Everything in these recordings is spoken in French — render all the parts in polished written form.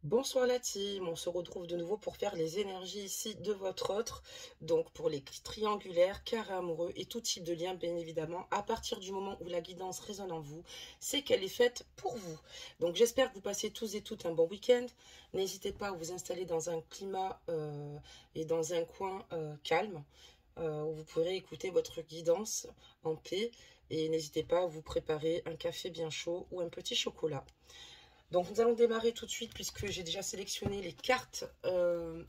Bonsoir la team, on se retrouve de nouveau pour faire les énergies ici de votre autre, donc pour les triangulaires, carrés amoureux et tout type de lien bien évidemment. À partir du moment où la guidance résonne en vous, c'est qu'elle est faite pour vous. Donc j'espère que vous passez tous et toutes un bon week-end. N'hésitez pas à vous installer dans un climat et dans un coin calme, où vous pourrez écouter votre guidance en paix. Et n'hésitez pas à vous préparer un café bien chaud ou un petit chocolat. Donc nous allons démarrer tout de suite puisque j'ai déjà sélectionné les cartes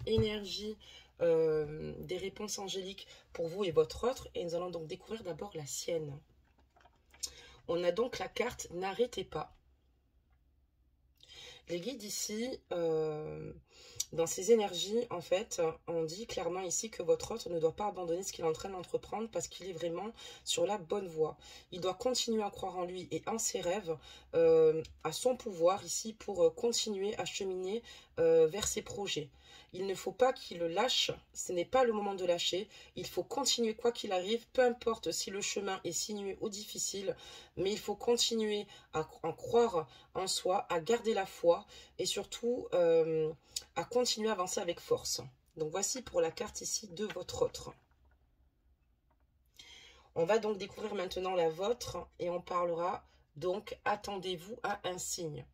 énergie des réponses angéliques pour vous et votre autre. Et nous allons donc découvrir d'abord la sienne. On a donc la carte N'arrêtez pas. Les guides ici, dans ces énergies, en fait, on dit clairement ici que votre autre ne doit pas abandonner ce qu'il est en train d'entreprendre parce qu'il est vraiment sur la bonne voie. Il doit continuer à croire en lui et en ses rêves, à son pouvoir ici pour continuer à cheminer vers ses projets. Il ne faut pas qu'il le lâche, ce n'est pas le moment de lâcher, il faut continuer quoi qu'il arrive, peu importe si le chemin est sinueux ou difficile, mais il faut continuer à croire en soi, à garder la foi et surtout à continuer à avancer avec force. Donc voici pour la carte ici de votre autre. On va donc découvrir maintenant la vôtre et on parlera donc attendez-vous à un signe.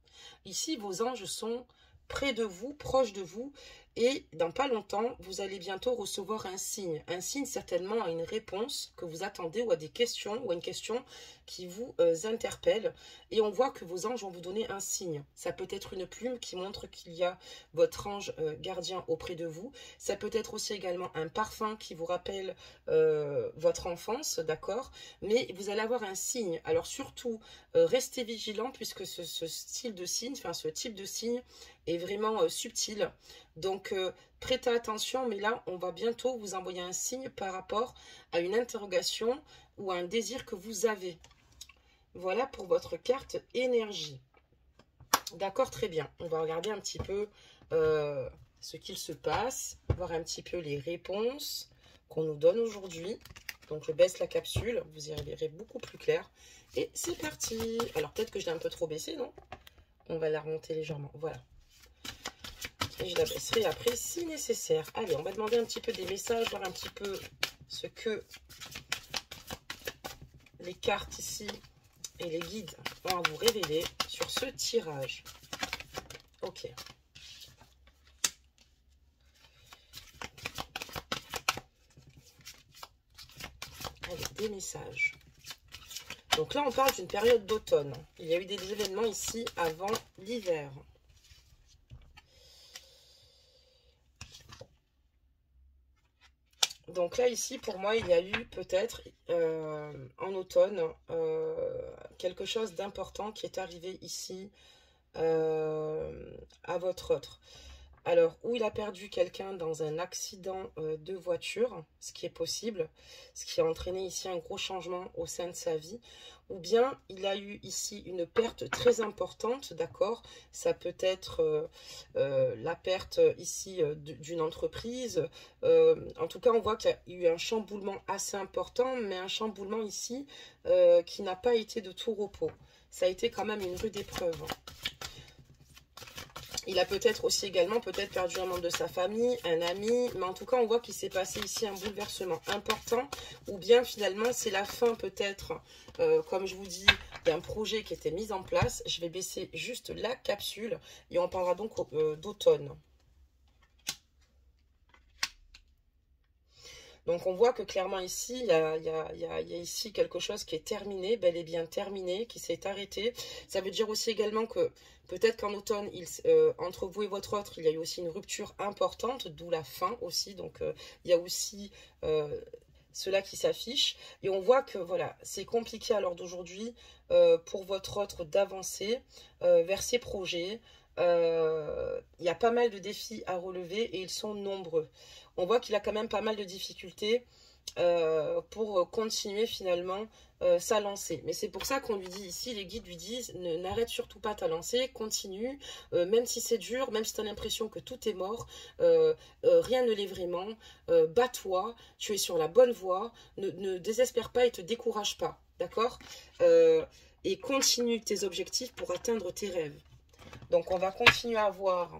Ici vos anges sont près de vous, proches de vous, et dans pas longtemps, vous allez bientôt recevoir un signe certainement à une réponse que vous attendez ou à des questions ou à une question qui vous interpelle. Et on voit que vos anges vont vous donner un signe. Ça peut être une plume qui montre qu'il y a votre ange gardien auprès de vous. Ça peut être aussi également un parfum qui vous rappelle votre enfance, d'accord? Mais vous allez avoir un signe. Alors surtout, restez vigilant puisque ce style de signe, enfin ce type de signe est vraiment subtil. Donc, prêtez attention, mais là, on va bientôt vous envoyer un signe par rapport à une interrogation ou à un désir que vous avez. Voilà pour votre carte énergie. D'accord, très bien. On va regarder un petit peu ce qu'il se passe, voir un petit peu les réponses qu'on nous donne aujourd'hui. Donc, je baisse la capsule, vous y verrez beaucoup plus clair. Et c'est parti. Alors, peut-être que je l'ai un peu trop baissé, non? On va la remonter légèrement. Voilà. Et je la baisserai après si nécessaire. Allez, on va demander un petit peu des messages, voir un petit peu ce que les cartes ici et les guides vont à vous révéler sur ce tirage. Ok. Allez, des messages. Donc là, on parle d'une période d'automne. Il y a eu des événements ici avant l'hiver. Donc là, ici, pour moi, il y a eu peut-être en automne quelque chose d'important qui est arrivé ici à votre autre. Alors, ou il a perdu quelqu'un dans un accident de voiture, ce qui est possible, ce qui a entraîné ici un gros changement au sein de sa vie, ou bien il a eu ici une perte très importante, d'accord? Ça peut être la perte ici d'une entreprise. En tout cas, on voit qu'il y a eu un chamboulement assez important, mais un chamboulement ici qui n'a pas été de tout repos. Ça a été quand même une rude épreuve. Il a peut-être aussi également perdu un membre de sa famille, un ami, mais en tout cas on voit qu'il s'est passé ici un bouleversement important, ou bien finalement c'est la fin peut-être, comme je vous dis, d'un projet qui était mis en place. Je vais baisser juste la capsule et on parlera donc d'automne. Donc on voit que clairement ici, il y a ici quelque chose qui est terminé, bel et bien terminé, qui s'est arrêté. Ça veut dire aussi également que peut-être qu'en automne, entre vous et votre autre, il y a eu aussi une rupture importante, d'où la fin aussi. Donc il y a aussi cela qui s'affiche. Et on voit que voilà, c'est compliqué à l'heure d'aujourd'hui pour votre autre d'avancer vers ses projets. Il y a pas mal de défis à relever et ils sont nombreux. On voit qu'il a quand même pas mal de difficultés pour continuer finalement sa lancée. Mais c'est pour ça qu'on lui dit ici, les guides lui disent, n'arrête surtout pas ta lancée, continue, même si c'est dur, même si tu as l'impression que tout est mort, rien ne l'est vraiment, bats-toi, tu es sur la bonne voie, ne désespère pas et te décourage pas, d'accord? Et continue tes objectifs pour atteindre tes rêves. Donc, on va continuer à voir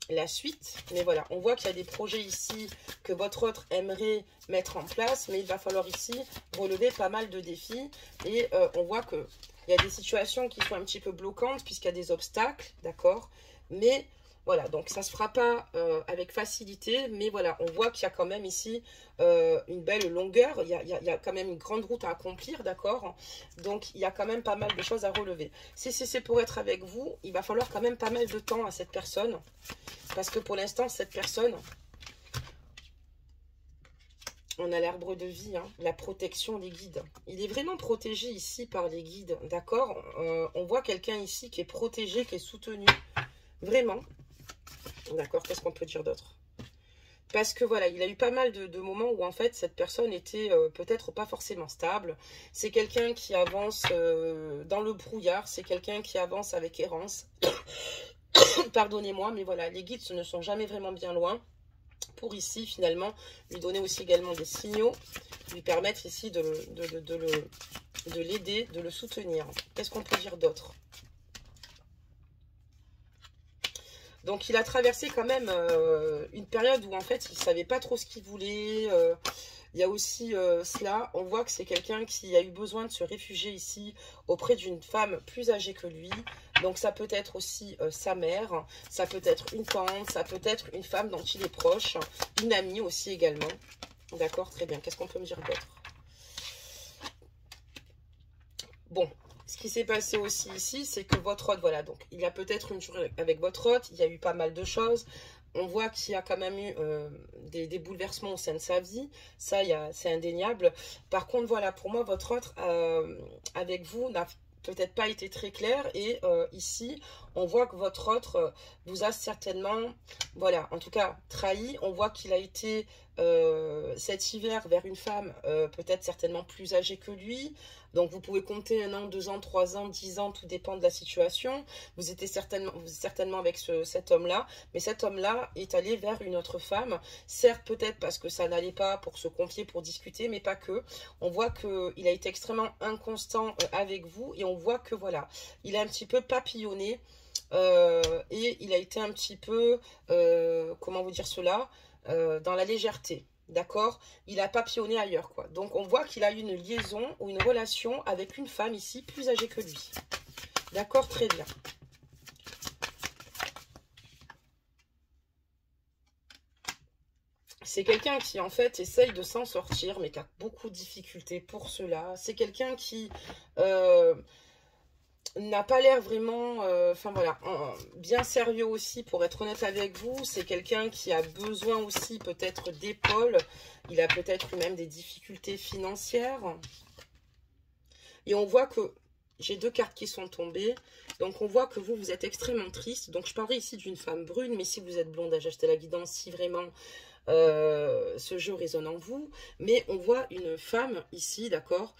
la suite. Mais voilà, on voit qu'il y a des projets ici que votre autre aimerait mettre en place. Mais il va falloir ici relever pas mal de défis. Et on voit qu'il y a des situations qui sont un petit peu bloquantes puisqu'il y a des obstacles, d'accord? Mais voilà, donc ça ne se fera pas avec facilité, mais voilà, on voit qu'il y a quand même ici une belle longueur, il y a quand même une grande route à accomplir, d'accord? Donc il y a quand même pas mal de choses à relever. Si c'est pour être avec vous, il va falloir quand même pas mal de temps à cette personne, parce que pour l'instant, cette personne, on a l'arbre de vie, hein, la protection des guides. Il est vraiment protégé ici par les guides, d'accord? On voit quelqu'un ici qui est protégé, qui est soutenu, vraiment. D'accord, qu'est-ce qu'on peut dire d'autre? Parce que voilà, il a eu pas mal de moments où en fait cette personne était peut-être pas forcément stable. C'est quelqu'un qui avance dans le brouillard, c'est quelqu'un qui avance avec errance. Pardonnez-moi, mais voilà, les guides ne sont jamais vraiment bien loin. Pour ici, finalement, lui donner aussi également des signaux, lui permettre ici de l'aider, de le soutenir. Qu'est-ce qu'on peut dire d'autre? Donc, il a traversé quand même une période où, en fait, il ne savait pas trop ce qu'il voulait. Il y a aussi cela. On voit que c'est quelqu'un qui a eu besoin de se réfugier ici auprès d'une femme plus âgée que lui. Donc, ça peut être aussi sa mère. Ça peut être une tante. Ça peut être une femme dont il est proche. Une amie aussi également. D'accord, très bien. Qu'est-ce qu'on peut me dire d'autre? Bon. Ce qui s'est passé aussi ici, c'est que votre hôte, voilà, donc il y a peut-être une journée avec votre hôte, il y a eu pas mal de choses. On voit qu'il y a quand même eu des bouleversements au sein de sa vie. Ça, c'est indéniable. Par contre, voilà, pour moi, votre hôte avec vous n'a peut-être pas été très clair. Et ici, on voit que votre hôte vous a certainement, voilà, en tout cas, trahi. On voit qu'il a été cet hiver vers une femme peut-être certainement plus âgée que lui. Donc, vous pouvez compter 1 an, 2 ans, 3 ans, 10 ans, tout dépend de la situation. Vous étiez certainement avec cet homme-là, mais cet homme-là est allé vers une autre femme. Certes, peut-être parce que ça n'allait pas pour se confier, pour discuter, mais pas que. On voit qu'il a été extrêmement inconstant avec vous et on voit que, voilà, il a un petit peu papillonné et il a été un petit peu, comment vous dire cela, dans la légèreté. D'accord? Il a papillonné ailleurs, quoi. Donc, on voit qu'il a eu une liaison ou une relation avec une femme ici plus âgée que lui. D'accord? Très bien. C'est quelqu'un qui, en fait, essaye de s'en sortir, mais qui a beaucoup de difficultés pour cela. C'est quelqu'un qui n'a pas l'air vraiment, enfin voilà, bien sérieux aussi, pour être honnête avec vous. C'est quelqu'un qui a besoin aussi peut-être d'épaules. Il a peut-être même des difficultés financières. Et on voit que j'ai 2 cartes qui sont tombées. Donc on voit que vous êtes extrêmement triste. Donc je parlerai ici d'une femme brune, mais si vous êtes blonde, ajustez la guidance si vraiment ce jeu résonne en vous. Mais on voit une femme ici, d'accord,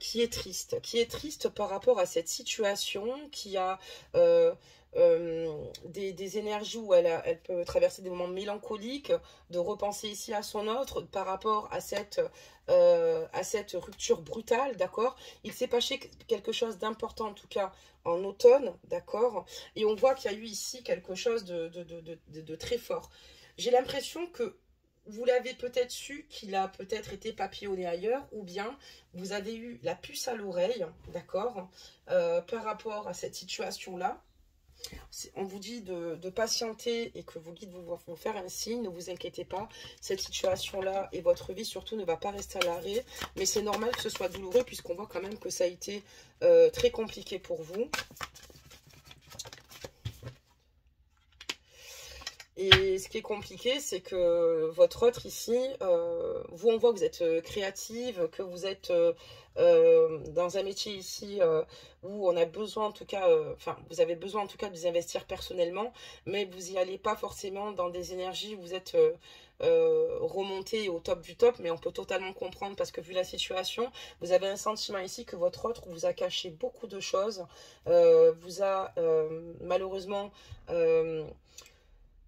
qui est triste par rapport à cette situation, qui a des énergies où elle peut traverser des moments mélancoliques, de repenser ici à son autre par rapport à cette rupture brutale, d'accord. Il s'est passé quelque chose d'important, en tout cas en automne, d'accord, et on voit qu'il y a eu ici quelque chose de très fort. J'ai l'impression que vous l'avez peut-être su, qu'il a peut-être été papillonné ailleurs, ou bien vous avez eu la puce à l'oreille, d'accord, par rapport à cette situation-là. On vous dit de patienter et que vos guides vont faire un signe, ne vous inquiétez pas. Cette situation-là et votre vie surtout ne va pas rester à l'arrêt, mais c'est normal que ce soit douloureux puisqu'on voit quand même que ça a été très compliqué pour vous. Et ce qui est compliqué, c'est que votre autre ici, vous, on voit que vous êtes créative, que vous êtes dans un métier ici où on a besoin en tout cas, enfin, vous avez besoin en tout cas de vous investir personnellement, mais vous n'y allez pas forcément dans des énergies où vous êtes remonté au top du top, mais on peut totalement comprendre parce que vu la situation, vous avez un sentiment ici que votre autre vous a caché beaucoup de choses, vous a malheureusement...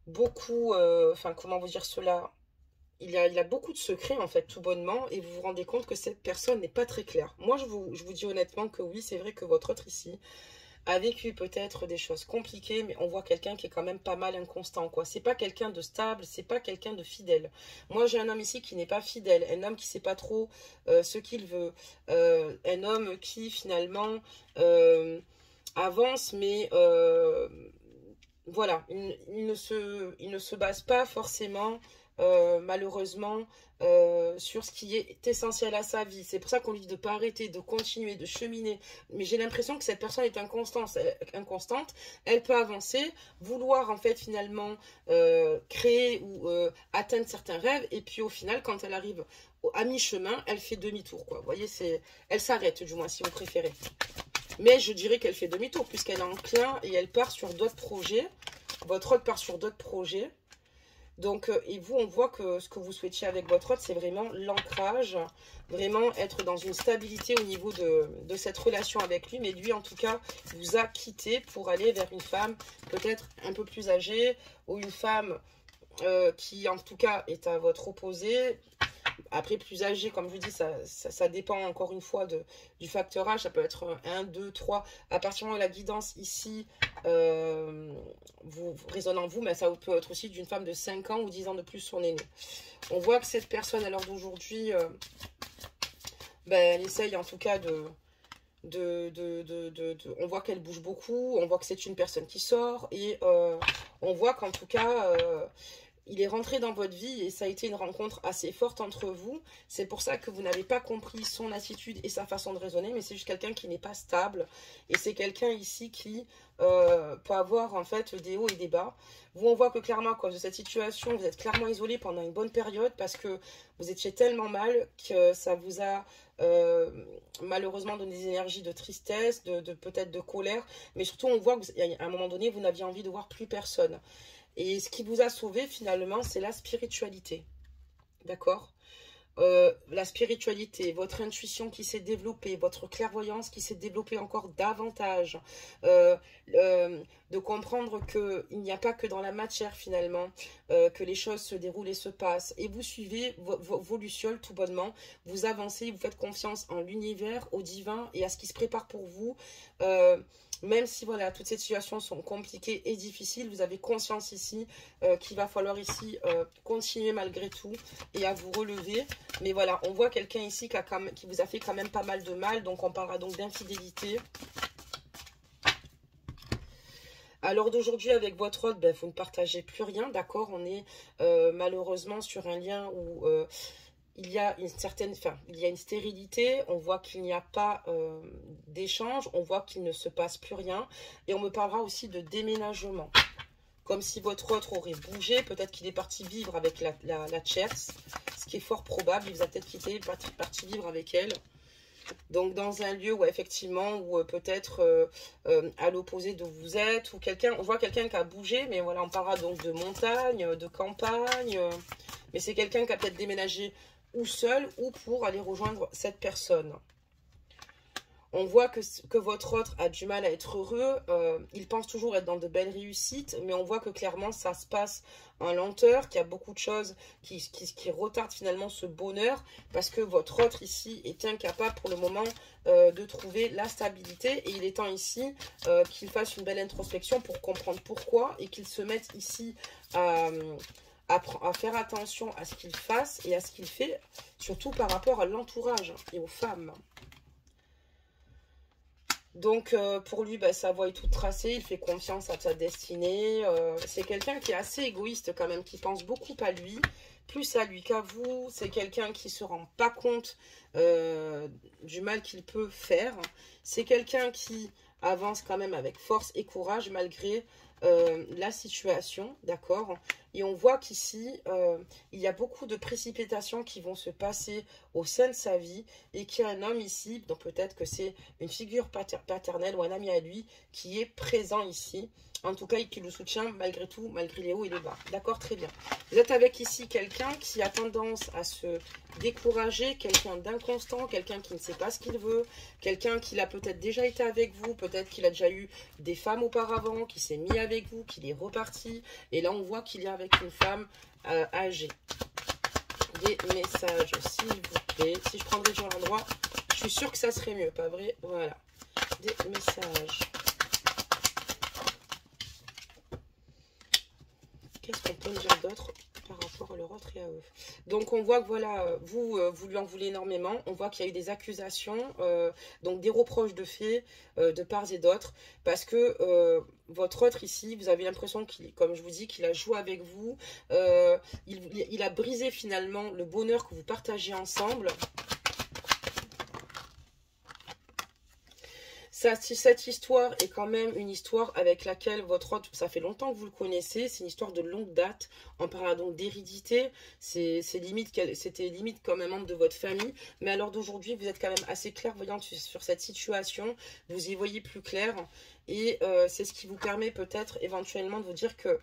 beaucoup, enfin comment vous dire cela, il a beaucoup de secrets en fait tout bonnement et vous vous rendez compte que cette personne n'est pas très claire. Moi je vous dis honnêtement que oui, c'est vrai que votre autre ici a vécu peut-être des choses compliquées, mais on voit quelqu'un qui est quand même pas mal inconstant, quoi. C'est pas quelqu'un de stable, c'est pas quelqu'un de fidèle. Moi, j'ai un homme ici qui n'est pas fidèle, un homme qui sait pas trop ce qu'il veut, un homme qui finalement avance, mais voilà, il ne se base pas forcément, malheureusement, sur ce qui est essentiel à sa vie. C'est pour ça qu'on lui dit de ne pas arrêter, de continuer, de cheminer. Mais j'ai l'impression que cette personne est inconstante. Elle peut avancer, vouloir en fait finalement créer ou atteindre certains rêves. Et puis au final, quand elle arrive à mi-chemin, elle fait demi-tour, quoi. Vous voyez, elle s'arrête du moins, si vous préférez. Mais je dirais qu'elle fait demi-tour puisqu'elle est enclin et elle part sur d'autres projets. Votre hôte part sur d'autres projets. Donc, et vous, on voit que ce que vous souhaitiez avec votre hôte, c'est vraiment l'ancrage, vraiment être dans une stabilité au niveau de cette relation avec lui. Mais lui, en tout cas, vous a quitté pour aller vers une femme peut-être un peu plus âgée ou une femme qui, en tout cas, est à votre opposé. Après, plus âgé, comme je vous dis, ça dépend encore une fois du facteur âge. Ça peut être 1, 2, 3. À partir du moment où la guidance ici vous résonne en vous, mais ça peut être aussi d'une femme de 5 ans ou 10 ans de plus son aîné. On voit que cette personne, à l'heure d'aujourd'hui, elle essaye en tout cas on voit qu'elle bouge beaucoup, on voit que c'est une personne qui sort et on voit qu'en tout cas... il est rentré dans votre vie et ça a été une rencontre assez forte entre vous. C'est pour ça que vous n'avez pas compris son attitude et sa façon de raisonner, mais c'est juste quelqu'un qui n'est pas stable. Et c'est quelqu'un ici qui peut avoir en fait des hauts et des bas. Vous, on voit que clairement, à cause de cette situation, vous êtes clairement isolé pendant une bonne période parce que vous étiez tellement mal que ça vous a malheureusement donné des énergies de tristesse, peut-être de colère. Mais surtout, on voit qu'à un moment donné, vous n'aviez envie de voir plus personne. Et ce qui vous a sauvé finalement, c'est la spiritualité. D'accord ? La spiritualité, votre intuition qui s'est développée, votre clairvoyance qui s'est développée encore davantage. De comprendre qu'il n'y a pas que dans la matière finalement que les choses se déroulent et se passent. Et vous suivez vos lucioles tout bonnement. Vous avancez, vous faites confiance en l'univers, au divin et à ce qui se prépare pour vous. Même si voilà, toutes ces situations sont compliquées et difficiles, vous avez conscience ici qu'il va falloir ici continuer malgré tout et à vous relever. Mais voilà, on voit quelqu'un ici qui vous a fait quand même pas mal de mal, donc on parlera donc d'infidélité. À l'heure d'aujourd'hui, avec votre hôte, vous ne partagez plus rien, d'accord? On est malheureusement sur un lien où... il y a une stérilité, on voit qu'il n'y a pas d'échange, on voit qu'il ne se passe plus rien. Et on me parlera aussi de déménagement. Comme si votre autre aurait bougé, peut-être qu'il est parti vivre avec la tierce, ce qui est fort probable, il vous a peut-être quitté, parti vivre avec elle. Donc dans un lieu où effectivement, ou peut-être à l'opposé d'où vous êtes, ou quelqu'un, on voit quelqu'un qui a bougé, mais voilà, on parlera donc de montagne, de campagne, mais c'est quelqu'un qui a peut-être déménagé ou seul, ou pour aller rejoindre cette personne. On voit que votre autre a du mal à être heureux, il pense toujours être dans de belles réussites, mais on voit que clairement ça se passe en lenteur, qu'il y a beaucoup de choses qui retardent finalement ce bonheur, parce que votre autre ici est incapable pour le moment de trouver la stabilité, et il est temps ici qu'il fasse une belle introspection pour comprendre pourquoi, et qu'il se mette ici à faire attention à ce qu'il fasse et à ce qu'il fait, surtout par rapport à l'entourage et aux femmes. Donc, pour lui, sa voie est toute tracée, il fait confiance à sa destinée. C'est quelqu'un qui est assez égoïste quand même, qui pense beaucoup à lui, plus à lui qu'à vous. C'est quelqu'un qui ne se rend pas compte du mal qu'il peut faire. C'est quelqu'un qui avance quand même avec force et courage malgré la situation, d'accord? Et on voit qu'ici, il y a beaucoup de précipitations qui vont se passer au sein de sa vie et qu'il y a un homme ici, donc peut-être que c'est une figure paternelle ou un ami à lui qui est présent ici, en tout cas, et qui le soutient malgré tout, malgré les hauts et les bas. D'accord, très bien. Vous êtes avec ici quelqu'un qui a tendance à se décourager, quelqu'un d'inconstant, quelqu'un qui ne sait pas ce qu'il veut, quelqu'un qui a peut-être déjà été avec vous, peut-être qu'il a déjà eu des femmes auparavant, qui s'est mis avec vous, qu'il est reparti, et là on voit qu'il y a avec une femme âgée. Des messages, s'il vous plaît. Si je prendrais sur l'endroit, je suis sûre que ça serait mieux, pas vrai? Voilà. Des messages. peut me dire d'autre par rapport à leur autre et à eux? Donc on voit que voilà, vous lui en voulez énormément. On voit qu'il y a eu des accusations, donc des reproches de faits de part et d'autre, parce que votre autre ici, vous avez l'impression qu'il, comme je vous dis, qu'il a joué avec vous. Il a brisé finalement le bonheur que vous partagez ensemble. Cette histoire est quand même une histoire avec laquelle votre autre, ça fait longtemps que vous le connaissez, c'est une histoire de longue date. On parle donc d'hérédité, c'était limite comme un membre de votre famille, mais à l'heure d'aujourd'hui, vous êtes quand même assez clairvoyante sur cette situation, vous y voyez plus clair, et c'est ce qui vous permet peut-être éventuellement de vous dire que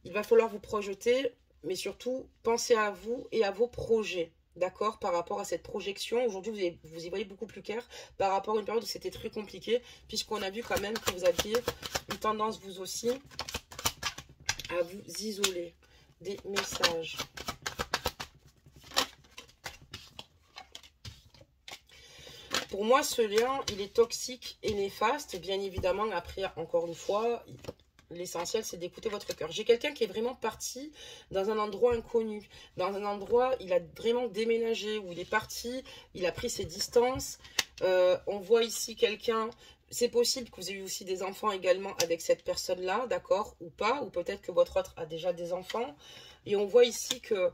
il va falloir vous projeter, mais surtout penser à vous et à vos projets. D'accord, par rapport à cette projection, aujourd'hui vous y voyez beaucoup plus clair par rapport à une période où c'était très compliqué, puisqu'on a vu quand même que vous aviez une tendance vous aussi à vous isoler des messages. Pour moi, ce lien, il est toxique et néfaste, bien évidemment. Après, encore une fois, l'essentiel, c'est d'écouter votre cœur. J'ai quelqu'un qui est vraiment parti dans un endroit inconnu. Dans un endroit, il a vraiment déménagé, où il est parti, il a pris ses distances. On voit ici quelqu'un... C'est possible que vous ayez aussi des enfants également avec cette personne-là, d'accord, ou pas. Ou peut-être que votre autre a déjà des enfants. Et on voit ici que...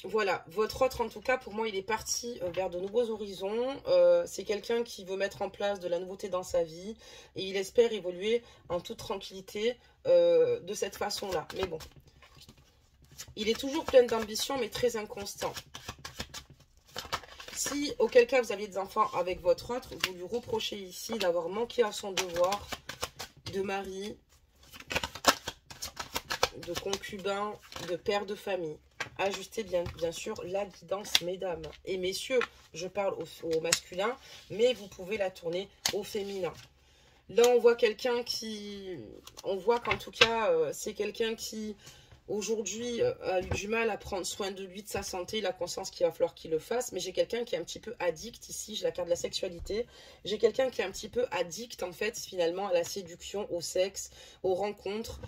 Voilà, votre autre, en tout cas, pour moi, il est parti vers de nouveaux horizons. C'est quelqu'un qui veut mettre en place de la nouveauté dans sa vie. Et il espère évoluer en toute tranquillité de cette façon-là. Mais bon, il est toujours plein d'ambition, mais très inconstant. Si, auquel cas, vous aviez des enfants avec votre autre, vous lui reprochez ici d'avoir manqué à son devoir de mari, de concubin, de père de famille. Ajustez bien sûr la guidance, mesdames et messieurs. Je parle au masculin, mais vous pouvez la tourner au féminin. Là, on voit quelqu'un qui... On voit qu'en tout cas, c'est quelqu'un qui, aujourd'hui, a eu du mal à prendre soin de lui, de sa santé. Il a conscience qu'il va falloir qu'il le fasse. Mais j'ai quelqu'un qui est un petit peu addict ici. J'ai la carte de la sexualité. J'ai quelqu'un qui est un petit peu addict, en fait, finalement, à la séduction, au sexe, aux rencontres.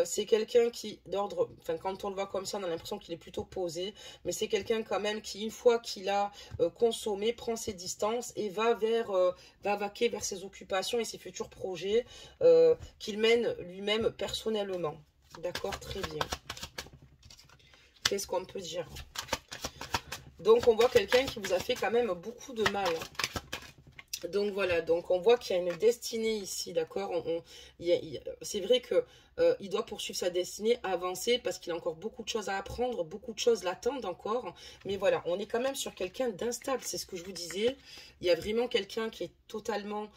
C'est quelqu'un qui, d'ordre... Enfin, quand on le voit comme ça, on a l'impression qu'il est plutôt posé. Mais c'est quelqu'un, quand même, qui, une fois qu'il a consommé, prend ses distances et va vaquer vers ses occupations et ses futurs projets qu'il mène lui-même personnellement. D'accord, très bien. Qu'est-ce qu'on peut dire? Donc, on voit quelqu'un qui vous a fait quand même beaucoup de mal. Donc, voilà. Donc, on voit qu'il y a une destinée ici, d'accord? C'est vrai que il doit poursuivre sa destinée, avancer, parce qu'il a encore beaucoup de choses à apprendre, beaucoup de choses l'attendent encore. Mais voilà, on est quand même sur quelqu'un d'instable, c'est ce que je vous disais. Il y a vraiment quelqu'un qui est totalement,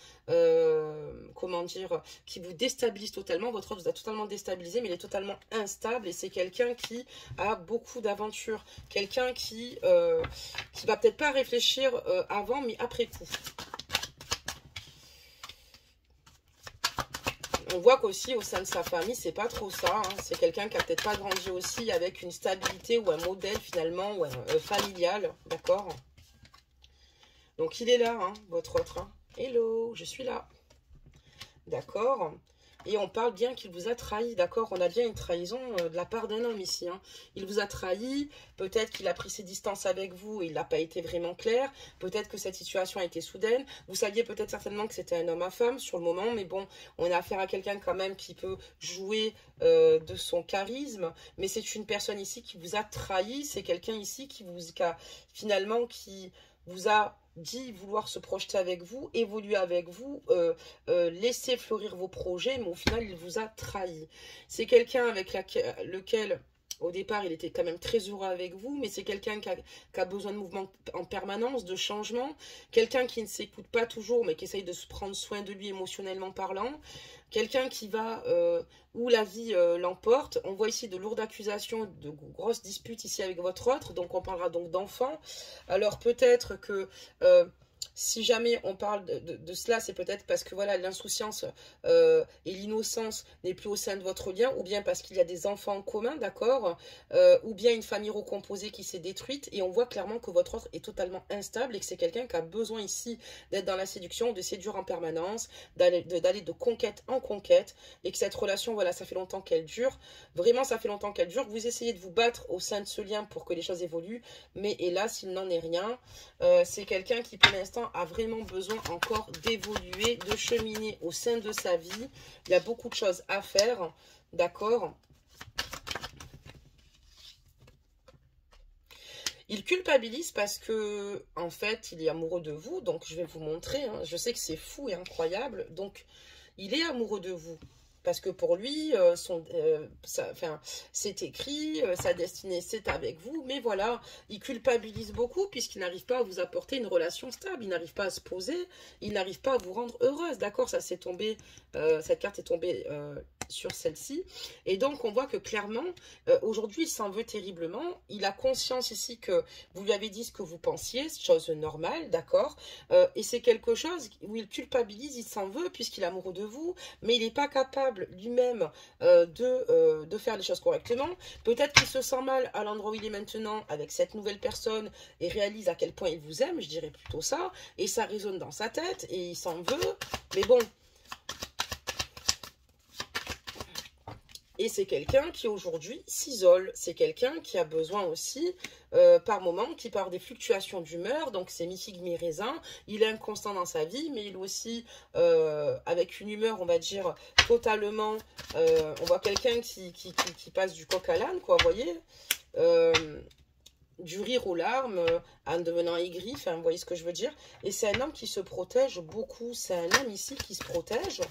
comment dire, qui vous déstabilise totalement. Votre autre vous a totalement déstabilisé, mais il est totalement instable. Et c'est quelqu'un qui a beaucoup d'aventures. Quelqu'un qui va peut-être pas réfléchir avant, mais après coup. On voit qu'aussi au sein de sa famille, c'est pas trop ça. Hein. C'est quelqu'un qui a peut-être pas grandi aussi avec une stabilité ou un modèle finalement ou familial, d'accord? Donc il est là, hein, votre autre. Hein. Hello, je suis là. D'accord? Et on parle bien qu'il vous a trahi, d'accord? On a bien une trahison de la part d'un homme ici. Hein. Il vous a trahi, peut-être qu'il a pris ses distances avec vous et il n'a pas été vraiment clair. Peut-être que cette situation a été soudaine. Vous saviez peut-être certainement que c'était un homme à femme sur le moment, mais bon, on a affaire à quelqu'un quand même qui peut jouer de son charisme. Mais c'est une personne ici qui vous a trahi. C'est quelqu'un ici qui vous a dit vouloir se projeter avec vous, évoluer avec vous, laisser fleurir vos projets, mais au final, il vous a trahi. C'est quelqu'un avec lequel, au départ, il était quand même très heureux avec vous, mais c'est quelqu'un qui a besoin de mouvement en permanence, de changement, quelqu'un qui ne s'écoute pas toujours, mais qui essaye de se prendre soin de lui émotionnellement parlant, quelqu'un qui va où la vie l'emporte. On voit ici de lourdes accusations, de grosses disputes ici avec votre autre, donc on parlera donc d'enfants. Alors peut-être que si jamais on parle de cela, c'est peut-être parce que voilà, l'insouciance et l'innocence n'est plus au sein de votre lien, ou bien parce qu'il y a des enfants en commun, d'accord, ou bien une famille recomposée qui s'est détruite, et on voit clairement que votre autre est totalement instable et que c'est quelqu'un qui a besoin ici d'être dans la séduction, de séduire en permanence, d'aller de conquête en conquête, et que cette relation, voilà, ça fait longtemps qu'elle dure, vraiment ça fait longtemps qu'elle dure, vous essayez de vous battre au sein de ce lien pour que les choses évoluent, mais hélas, il n'en est rien. C'est quelqu'un qui pour l'instant a vraiment besoin encore d'évoluer, de cheminer au sein de sa vie. Il y a beaucoup de choses à faire, d'accord? Il culpabilise parce que, en fait, il est amoureux de vous, donc je vais vous montrer, hein. Je sais que c'est fou et incroyable, donc il est amoureux de vous. Parce que pour lui, c'est écrit, sa destinée c'est avec vous, mais voilà, il culpabilise beaucoup puisqu'il n'arrive pas à vous apporter une relation stable, il n'arrive pas à se poser, il n'arrive pas à vous rendre heureuse, d'accord, ça s'est tombé, cette carte est tombée sur celle-ci, et donc on voit que clairement, aujourd'hui il s'en veut terriblement, il a conscience ici que vous lui avez dit ce que vous pensiez, chose normale, d'accord, et c'est quelque chose où il culpabilise, il s'en veut puisqu'il est amoureux de vous, mais il n'est pas capable lui-même de faire les choses correctement. Peut-être qu'il se sent mal à l'endroit où il est maintenant avec cette nouvelle personne et réalise à quel point il vous aime, je dirais plutôt ça, et ça résonne dans sa tête et il s'en veut, mais bon. Et c'est quelqu'un qui aujourd'hui s'isole, c'est quelqu'un qui a besoin aussi, par moment, qui part des fluctuations d'humeur, donc c'est mi-figue, mi-raisin, il est inconstant dans sa vie, mais il est aussi avec une humeur, on va dire, totalement, on voit quelqu'un qui passe du coq à l'âne, quoi, vous voyez, du rire aux larmes, en devenant aigri, enfin, vous voyez ce que je veux dire, et c'est un homme qui se protège beaucoup, c'est un homme ici qui se protège,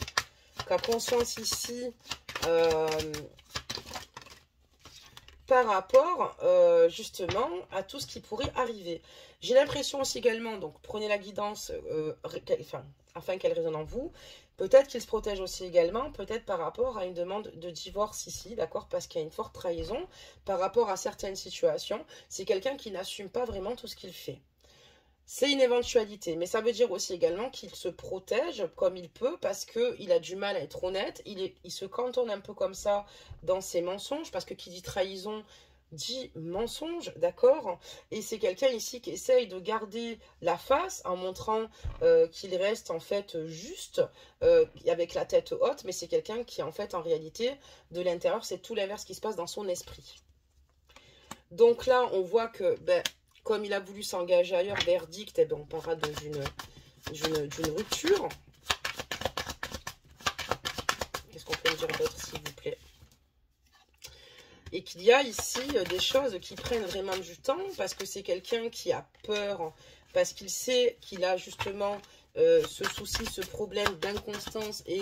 qui a conscience ici par rapport justement à tout ce qui pourrait arriver. J'ai l'impression aussi également, donc prenez la guidance afin qu'elle résonne en vous, peut-être qu'il se protège aussi également, peut-être par rapport à une demande de divorce ici, d'accord, parce qu'il y a une forte trahison par rapport à certaines situations. C'est quelqu'un qui n'assume pas vraiment tout ce qu'il fait. C'est une éventualité, mais ça veut dire aussi également qu'il se protège comme il peut parce qu'il a du mal à être honnête. Il se cantonne un peu comme ça dans ses mensonges parce que qui dit trahison dit mensonge, d'accord? Et c'est quelqu'un ici qui essaye de garder la face en montrant qu'il reste en fait juste avec la tête haute, mais c'est quelqu'un qui en fait en réalité de l'intérieur c'est tout l'inverse qui se passe dans son esprit. Donc là on voit que comme il a voulu s'engager ailleurs, verdict, eh bien, on parlera d'une rupture. Qu'est-ce qu'on peut me dire d'autre, s'il vous plaît? Et qu'il y a ici des choses qui prennent vraiment du temps, parce que c'est quelqu'un qui a peur, parce qu'il sait qu'il a justement ce souci, ce problème d'inconstance, et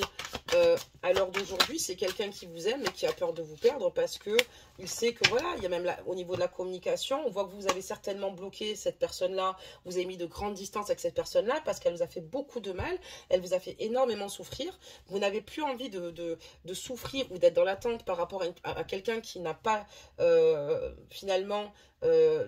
à l'heure d'aujourd'hui, c'est quelqu'un qui vous aime et qui a peur de vous perdre parce que il sait que voilà, il y a même au niveau de la communication, on voit que vous avez certainement bloqué cette personne-là, vous avez mis de grandes distances avec cette personne-là parce qu'elle vous a fait beaucoup de mal, elle vous a fait énormément souffrir, vous n'avez plus envie de souffrir ou d'être dans l'attente par rapport à quelqu'un qui n'a pas finalement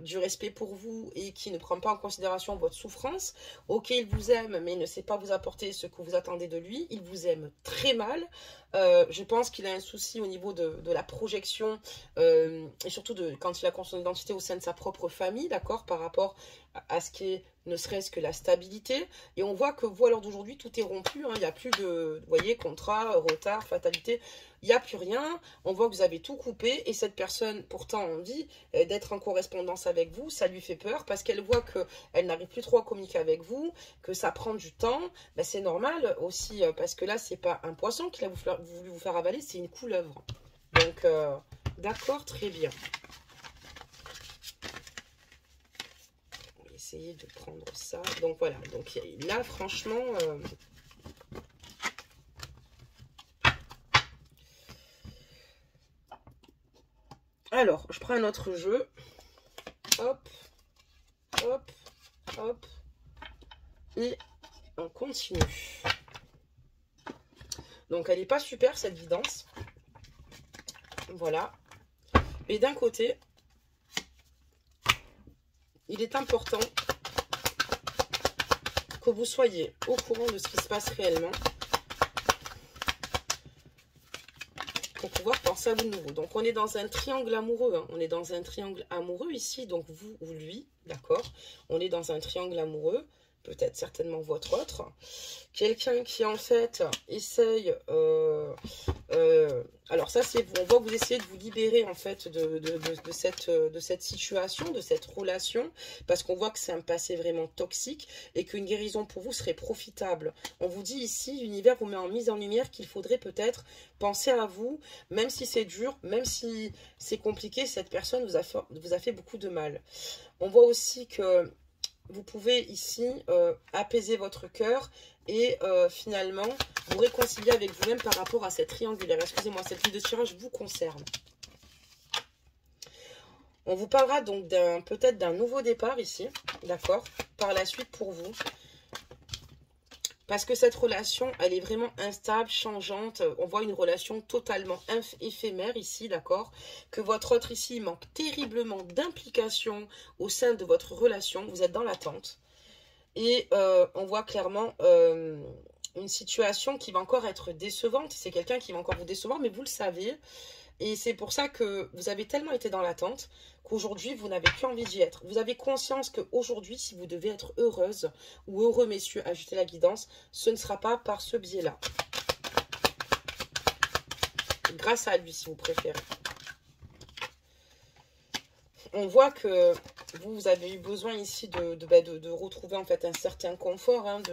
du respect pour vous et qui ne prend pas en considération votre souffrance. Ok, il vous aime, mais il ne sait pas vous apporter ce que vous attendez de lui. Il vous aime très mal. Je pense qu'il a un souci au niveau de la projection et surtout quand il a son identité au sein de sa propre famille, d'accord, par rapport à ce qui est ne serait-ce que la stabilité. Et on voit que vous, à l'heure d'aujourd'hui, tout est rompu. Hein, il n'y a plus de, vous voyez, contrat, retard, fatalité. Il n'y a plus rien. On voit que vous avez tout coupé. Et cette personne, pourtant, a envie d'être en correspondance avec vous. Ça lui fait peur parce qu'elle voit qu'elle n'arrive plus trop à communiquer avec vous, que ça prend du temps. Ben, c'est normal aussi parce que là, c'est pas un poisson qu'il a voulu vous faire avaler, c'est une couleuvre. Donc, d'accord, très bien. Essayer de prendre ça. Donc voilà, donc là franchement alors je prends un autre jeu, hop hop hop, et on continue. Donc elle n'est pas super cette guidance, voilà, mais d'un côté il est important que vous soyez au courant de ce qui se passe réellement pour pouvoir penser à vous de nouveau. Donc, on est dans un triangle amoureux. Hein. On est dans un triangle amoureux ici, donc vous ou lui, d'accord? On est dans un triangle amoureux, peut-être certainement votre autre. Quelqu'un qui, en fait, essaye... alors, ça, c'est vous. On voit que vous essayez de vous libérer, en fait, de cette situation, de cette relation, parce qu'on voit que c'est un passé vraiment toxique et qu'une guérison pour vous serait profitable. On vous dit ici, l'univers vous met en mise en lumière qu'il faudrait peut-être penser à vous, même si c'est dur, même si c'est compliqué, cette personne vous a fait beaucoup de mal. On voit aussi que vous pouvez ici apaiser votre cœur et finalement vous réconcilier avec vous-même par rapport à cette triangulaire. Excusez-moi, cette ligne de tirage vous concerne. On vous parlera donc peut-être d'un nouveau départ ici, d'accord, par la suite pour vous. Parce que cette relation, elle est vraiment instable, changeante. On voit une relation totalement éphémère ici, d'accord? Que votre autre ici manque terriblement d'implication au sein de votre relation. Vous êtes dans l'attente. Et on voit clairement une situation qui va encore être décevante. C'est quelqu'un qui va encore vous décevoir, mais vous le savez. Et c'est pour ça que vous avez tellement été dans l'attente qu'aujourd'hui, vous n'avez plus envie d'y être. Vous avez conscience qu'aujourd'hui, si vous devez être heureuse ou heureux, messieurs, ajoutez la guidance, ce ne sera pas par ce biais-là. Grâce à lui, si vous préférez. On voit que vous avez eu besoin ici de retrouver en fait un certain confort, hein,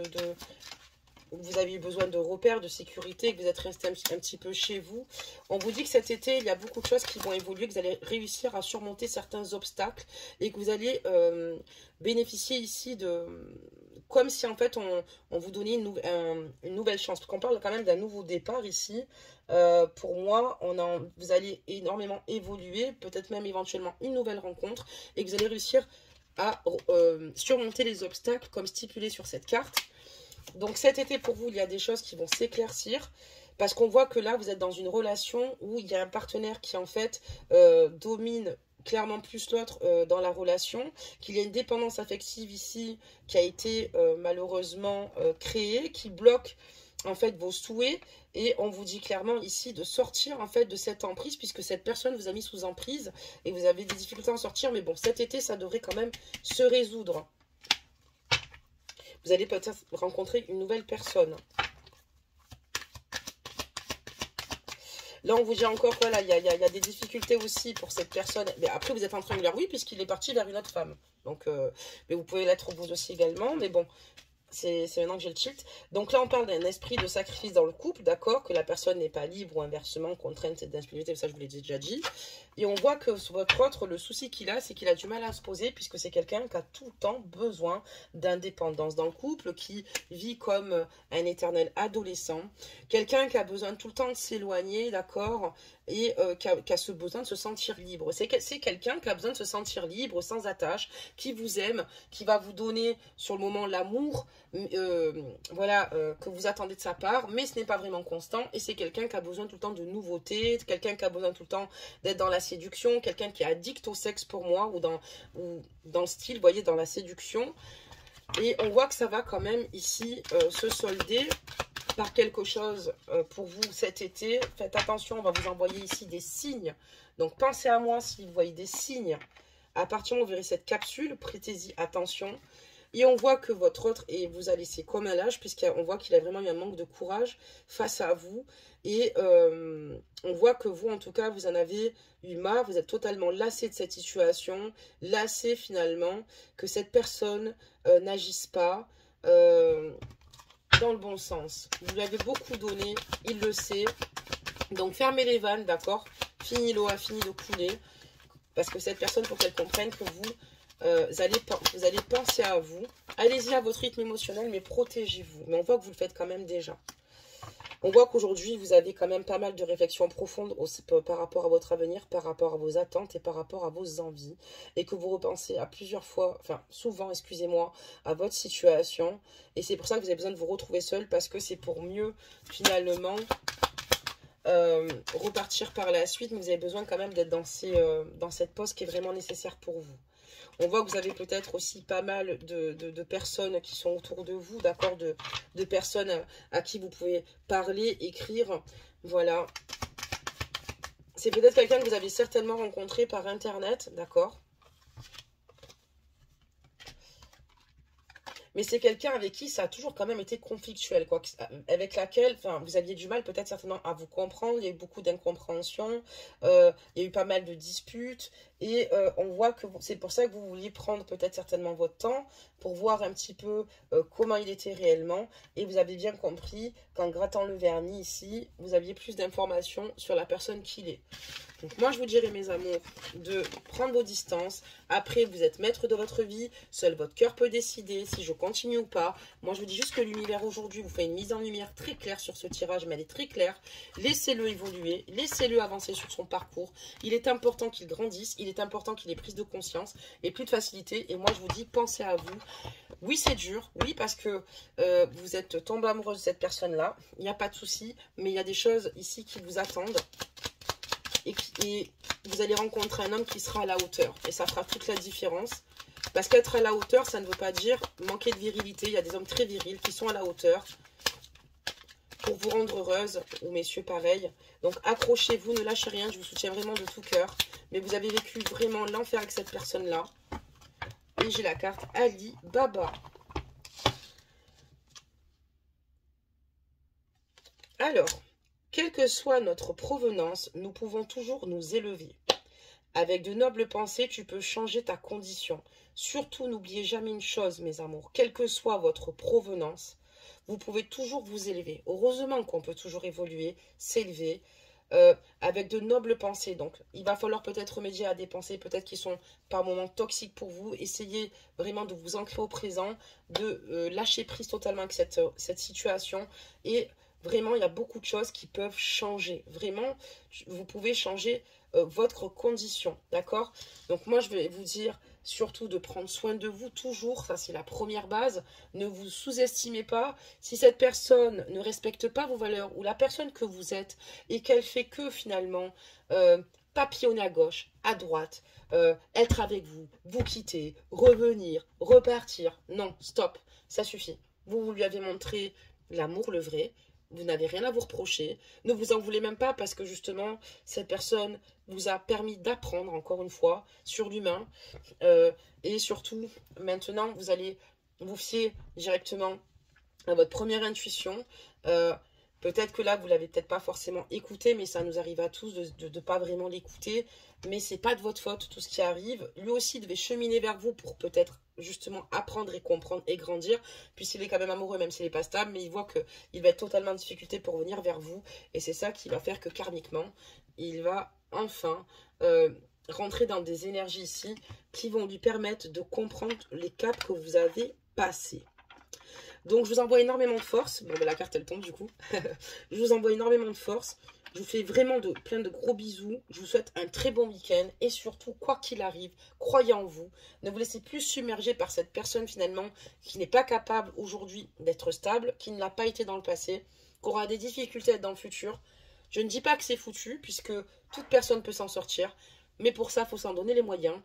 vous avez eu besoin de repères, de sécurité, que vous êtes resté un petit peu chez vous. On vous dit que cet été, il y a beaucoup de choses qui vont évoluer, que vous allez réussir à surmonter certains obstacles et que vous allez bénéficier ici de... Comme si en fait on vous donnait une nouvelle chance. Parce qu'on parle quand même d'un nouveau départ ici. Pour moi, vous allez énormément évoluer, peut-être même éventuellement une nouvelle rencontre et que vous allez réussir à surmonter les obstacles comme stipulé sur cette carte. Donc cet été pour vous, il y a des choses qui vont s'éclaircir parce qu'on voit que là, vous êtes dans une relation où il y a un partenaire qui en fait domine clairement plus l'autre dans la relation, qu'il y a une dépendance affective ici qui a été malheureusement créée, qui bloque en fait vos souhaits et on vous dit clairement ici de sortir en fait de cette emprise puisque cette personne vous a mis sous emprise et vous avez des difficultés à en sortir, mais bon, cet été, ça devrait quand même se résoudre. Vous allez peut-être rencontrer une nouvelle personne. Là, on vous dit encore, voilà, il y a des difficultés aussi pour cette personne. Mais après, vous êtes en triangulaire, oui, puisqu'il est parti vers une autre femme. Donc, mais vous pouvez l'être vous aussi également. Mais bon, c'est maintenant que j'ai le tilt. Donc là, on parle d'un esprit de sacrifice dans le couple, d'accord? Que la personne n'est pas libre ou inversement contrainte d'inspiration, ça je vous l'ai déjà dit. Et on voit que sur votre autre, le souci qu'il a, c'est qu'il a du mal à se poser puisque c'est quelqu'un qui a tout le temps besoin d'indépendance dans le couple, qui vit comme un éternel adolescent. Quelqu'un qui a besoin tout le temps de s'éloigner, d'accord? Et qui a ce besoin de se sentir libre. C'est quelqu'un qui a besoin de se sentir libre, sans attache, qui vous aime, qui va vous donner sur le moment l'amour voilà, que vous attendez de sa part, mais ce n'est pas vraiment constant, et c'est quelqu'un qui a besoin tout le temps de nouveautés, quelqu'un qui a besoin tout le temps d'être dans la séduction, quelqu'un qui est addict au sexe pour moi, ou dans le style, vous voyez, dans la séduction. Et on voit que ça va quand même ici se solder par quelque chose pour vous cet été. Faites attention, on va vous envoyer ici des signes. Donc pensez à moi si vous voyez des signes. À partir du moment où vous verrez cette capsule, prêtez-y attention. Et on voit que votre autre vous a laissé comme un lâche, puisqu'on voit qu'il a vraiment eu un manque de courage face à vous. Et on voit que vous, en tout cas, vous en avez eu marre, vous êtes totalement lassé de cette situation, lassé finalement que cette personne n'agisse pas dans le bon sens. Vous lui avez beaucoup donné, il le sait. Donc fermez les vannes, d'accord? Fini l'eau, a fini de couler. Parce que cette personne, pour qu'elle comprenne que vous allez penser à vous. Allez-y à votre rythme émotionnel, mais protégez-vous. Mais on voit que vous le faites quand même déjà. On voit qu'aujourd'hui, vous avez quand même pas mal de réflexions profondes par rapport à votre avenir, par rapport à vos attentes et par rapport à vos envies. Et que vous repensez à plusieurs fois, enfin souvent, excusez-moi, à votre situation. Et c'est pour ça que vous avez besoin de vous retrouver seul, parce que c'est pour mieux, finalement, repartir par la suite. Mais vous avez besoin quand même d'être dans cette pause qui est vraiment nécessaire pour vous. On voit que vous avez peut-être aussi pas mal de personnes qui sont autour de vous, d'accord, de personnes à qui vous pouvez parler, écrire. Voilà. C'est peut-être quelqu'un que vous avez certainement rencontré par Internet, d'accord? Mais c'est quelqu'un avec qui ça a toujours quand même été conflictuel, quoi, avec laquelle, enfin, vous aviez du mal peut-être certainement à vous comprendre, il y a eu beaucoup d'incompréhension, il y a eu pas mal de disputes, et on voit que c'est pour ça que vous vouliez prendre peut-être certainement votre temps pour voir un petit peu comment il était réellement, et vous avez bien compris qu'en grattant le vernis ici, vous aviez plus d'informations sur la personne qu'il est. Donc moi, je vous dirais, mes amours, de prendre vos distances. Après, vous êtes maître de votre vie. Seul votre cœur peut décider si je continue ou pas. Moi, je vous dis juste que l'univers aujourd'hui vous fait une mise en lumière très claire sur ce tirage, mais elle est très claire. Laissez-le évoluer. Laissez-le avancer sur son parcours. Il est important qu'il grandisse. Il est important qu'il ait prise de conscience et plus de facilité. Et moi, je vous dis, pensez à vous. Oui, c'est dur. Oui, parce que vous êtes tombé amoureuse de cette personne-là. Il n'y a pas de souci. Mais il y a des choses ici qui vous attendent. Et vous allez rencontrer un homme qui sera à la hauteur. Et ça fera toute la différence. Parce qu'être à la hauteur, ça ne veut pas dire manquer de virilité. Il y a des hommes très virils qui sont à la hauteur pour vous rendre heureuse. Ou messieurs, pareil. Donc accrochez-vous, ne lâchez rien. Je vous soutiens vraiment de tout cœur. Mais vous avez vécu vraiment l'enfer avec cette personne-là. Et j'ai la carte Ali Baba. Alors, quelle que soit notre provenance, nous pouvons toujours nous élever. Avec de nobles pensées, tu peux changer ta condition. Surtout, n'oubliez jamais une chose, mes amours. Quelle que soit votre provenance, vous pouvez toujours vous élever. Heureusement qu'on peut toujours évoluer, s'élever, avec de nobles pensées. Donc, il va falloir peut-être remédier à des pensées peut-être qui sont par moments toxiques pour vous. Essayez vraiment de vous ancrer au présent, de lâcher prise totalement avec cette situation. Et vraiment, il y a beaucoup de choses qui peuvent changer. Vraiment, vous pouvez changer votre condition, d'accord? Donc moi, je vais vous dire surtout de prendre soin de vous toujours. Ça, c'est la première base. Ne vous sous-estimez pas. Si cette personne ne respecte pas vos valeurs ou la personne que vous êtes et qu'elle fait que finalement papillonner à gauche, à droite, être avec vous, vous quitter, revenir, repartir. Non, stop, ça suffit. Vous lui avez montré l'amour, le vrai. Vous n'avez rien à vous reprocher. Ne vous en voulez même pas parce que justement, cette personne vous a permis d'apprendre, encore une fois, sur l'humain. Et surtout, maintenant, vous allez vous fier directement à votre première intuition. Peut-être que là, vous ne l'avez peut-être pas forcément écouté, mais ça nous arrive à tous de ne pas vraiment l'écouter. Mais c'est pas de votre faute, tout ce qui arrive. Lui aussi devait cheminer vers vous pour peut-être justement apprendre et comprendre et grandir, puisqu'il est quand même amoureux, même s'il n'est pas stable, mais il voit qu'il va être totalement en difficulté pour venir vers vous. Et c'est ça qui va faire que karmiquement, il va enfin rentrer dans des énergies ici qui vont lui permettre de comprendre les caps que vous avez passés. Donc, je vous envoie énormément de force. Bon, ben, la carte, elle tombe du coup. Je vous envoie énormément de force. Je vous fais vraiment plein de gros bisous. Je vous souhaite un très bon week-end. Et surtout, quoi qu'il arrive, croyez en vous. Ne vous laissez plus submerger par cette personne finalement qui n'est pas capable aujourd'hui d'être stable, qui ne l'a pas été dans le passé, qui aura des difficultés à être dans le futur. Je ne dis pas que c'est foutu, puisque toute personne peut s'en sortir. Mais pour ça, il faut s'en donner les moyens.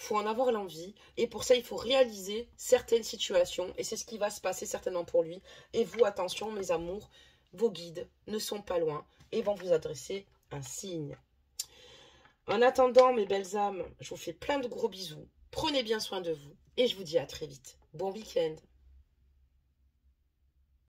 Il faut en avoir l'envie. Et pour ça, il faut réaliser certaines situations. Et c'est ce qui va se passer certainement pour lui. Et vous, attention, mes amours, vos guides ne sont pas loin et vont vous adresser un signe. En attendant, mes belles âmes, je vous fais plein de gros bisous. Prenez bien soin de vous. Et je vous dis à très vite. Bon week-end.